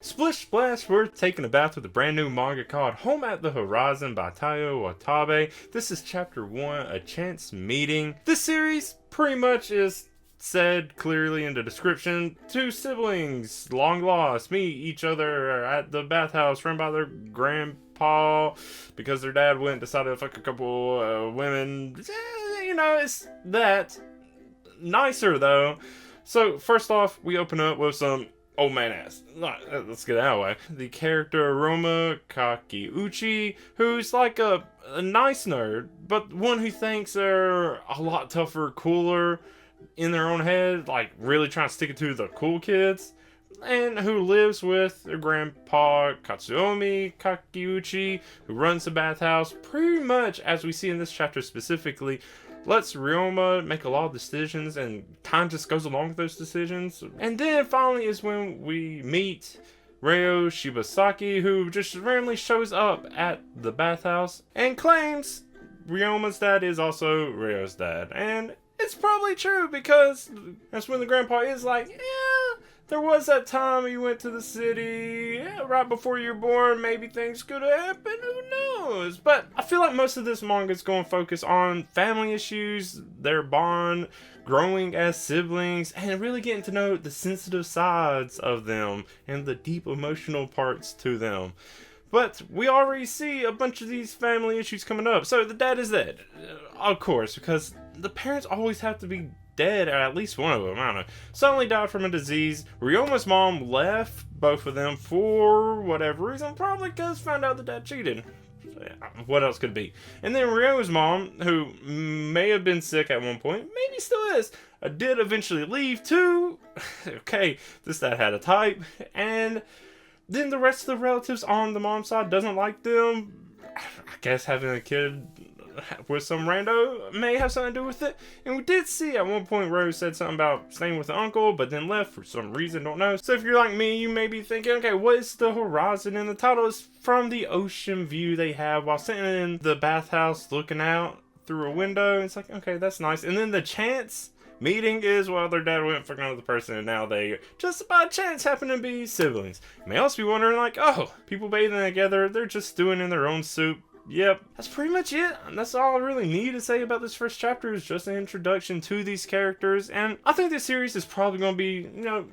Splish Splash, we're taking a bath with a brand new manga called Home at the Horizon by Taiyo Watabe. This is chapter 1, A Chance Meeting. This series pretty much is said clearly in the description. Two siblings, long lost, meet each other at the bathhouse run by their grandpa because their dad went and decided to fuck a couple women. You know, it's that. Nicer though. So first off, we open up with some old man ass. Let's get that way. The character Aroma Kakiuchi, who's like a nice nerd, but one who thinks they're a lot tougher, cooler in their own head, like really trying to stick it to the cool kids, and who lives with their grandpa Katsuomi Kakiuchi, who runs the bathhouse. Pretty much, as we see in this chapter specifically, lets Ryoma make a lot of decisions and kind of just goes along with those decisions. And then finally is when we meet Ryo Shibasaki, who just randomly shows up at the bathhouse and claims Ryoma's dad is also Ryo's dad. And it's probably true, because that's when the grandpa is like, yeah, there was that time you went to the city, right before you were born, maybe things could have happened, who knows? But I feel like most of this manga is going to focus on family issues, their bond, growing as siblings, and really getting to know the sensitive sides of them and the deep emotional parts to them. But we already see a bunch of these family issues coming up. So the dad is dead, of course, because the parents always have to be dead, or at least one of them, I don't know, suddenly died from a disease. Ryoma's mom left both of them for whatever reason, probably because found out the dad cheated. What else could it be? And then Ryo's mom, who may have been sick at one point, maybe still is, did eventually leave too. Okay, this dad had a type. And then the rest of the relatives on the mom's side doesn't like them. I guess having a kid with some rando may have something to do with it. And we did see at one point Rose said something about staying with the uncle, but then left for some reason, don't know. So if you're like me, you may be thinking, okay, what is the horizon in the title? Is from the ocean view they have while sitting in the bathhouse looking out through a window. It's like, okay, that's nice. And then the chance meeting is, well, their dad went for another person and now they just by chance happen to be siblings. You may also be wondering, like, oh, people bathing together, they're just stewing in their own soup. Yep, that's pretty much it. That's all I really need to say about this first chapter, is just an introduction to these characters. And I think this series is probably going to be,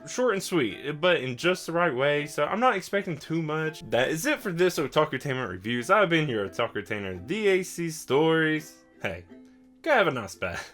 short and sweet, but in just the right way. So I'm not expecting too much. That is it for this Otakutainment reviews. I've been your Otakutainer, DAC Stories. Hey, go have a nice bath.